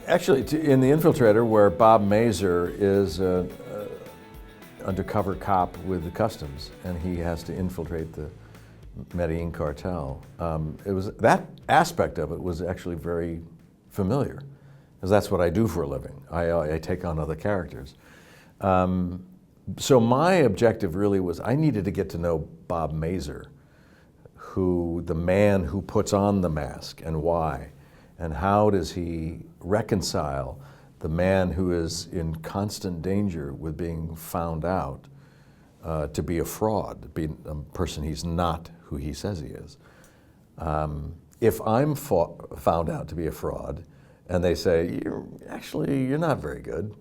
Actually, in The Infiltrator, where Bob Mazur is an undercover cop with the customs, and he has to infiltrate the Medellin cartel, it was that aspect of it was actually very familiar, because that's what I do for a living. I take on other characters. So my objective really was I needed to get to know Bob Mazur, the man who puts on the mask, and why, and how does he reconcile the man who is in constant danger with being found out to be a fraud, be a person he's not who he says he is. If I'm found out to be a fraud, and they say, you're not very good,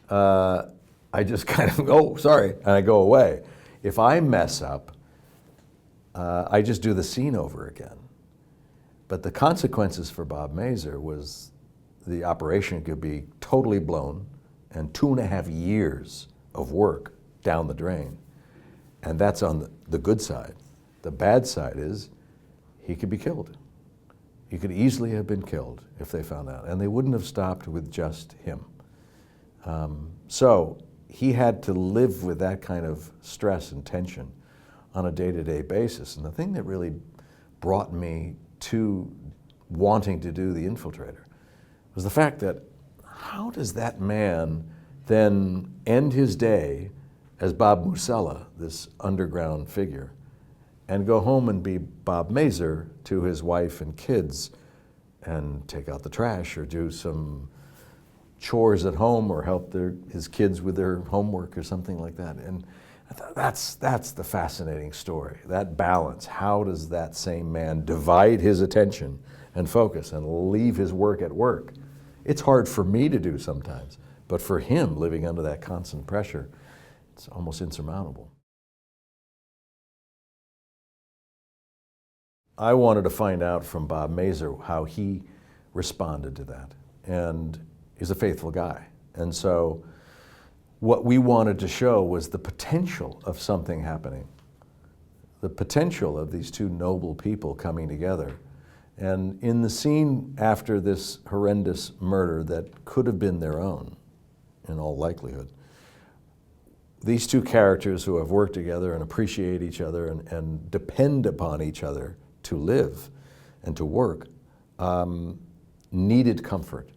I just kind of go, oh, sorry, and I go away. If I mess up, I just do the scene over again. But the consequences for Bob Mazur was the operation could be totally blown and 2.5 years of work down the drain. And that's on the good side. The bad side is he could be killed. He could easily have been killed if they found out, and they wouldn't have stopped with just him. So he had to live with that kind of stress and tension on a day-to-day basis. And the thing that really brought me to wanting to do The Infiltrator was the fact that how does that man then end his day as Bob Musella, this underground figure, and go home and be Bob Mazur to his wife and kids and take out the trash or do some chores at home or help his kids with their homework or something like that. And I thought that's the fascinating story, that balance. How does that same man divide his attention and focus and leave his work at work? It's hard for me to do sometimes, but for him, living under that constant pressure, it's almost insurmountable. I wanted to find out from Bob Mazur how he responded to that. And he's a faithful guy. And so what we wanted to show was the potential of something happening, the potential of these two noble people coming together. And in the scene after this horrendous murder that could have been their own, in all likelihood, these two characters who have worked together and appreciate each other and depend upon each other to live and to work, needed comfort.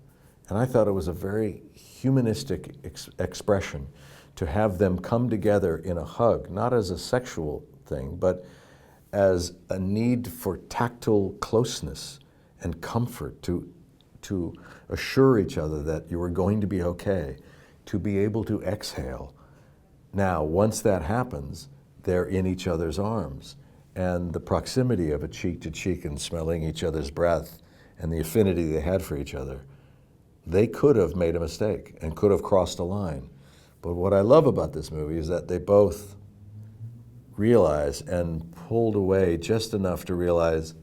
And I thought it was a very humanistic expression to have them come together in a hug, not as a sexual thing, but as a need for tactile closeness and comfort, to assure each other that you were going to be okay, to be able to exhale. Now, once that happens, they're in each other's arms. And the proximity of a cheek to cheek and smelling each other's breath and the affinity they had for each other, they could have made a mistake and could have crossed a line. But what I love about this movie is that they both realized and pulled away just enough to realize,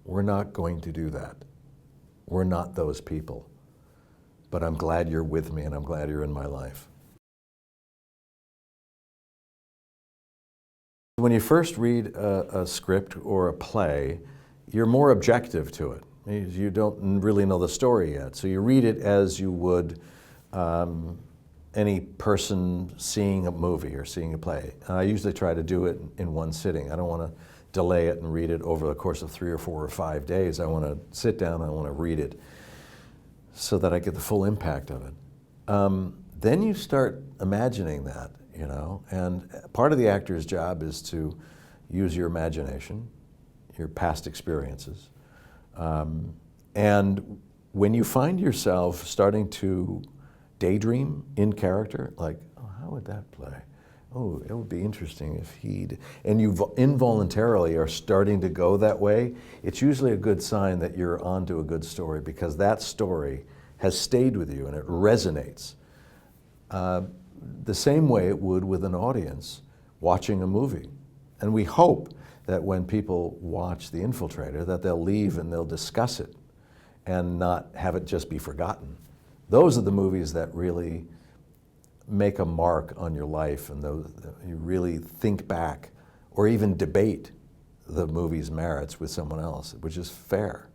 we're not going to do that. We're not those people. But I'm glad you're with me and I'm glad you're in my life. When you first read a script or a play, you're more objective to it. You don't really know the story yet. So you read it as you would any person seeing a movie or seeing a play. I usually try to do it in one sitting. I don't want to delay it and read it over the course of 3 or 4 or 5 days. I want to sit down and I want to read it so that I get the full impact of it. Then you start imagining that, you know, and part of the actor's job is to use your imagination, your past experiences. And when you find yourself starting to daydream in character, like, oh, how would that play? Oh, it would be interesting if he'd, and you involuntarily are starting to go that way, it's usually a good sign that you're onto a good story, because that story has stayed with you and it resonates. The same way it would with an audience watching a movie. And we hope that when people watch The Infiltrator, that they'll leave and they'll discuss it and not have it just be forgotten. Those are the movies that really make a mark on your life, and those, you really think back or even debate the movie's merits with someone else, which is fair.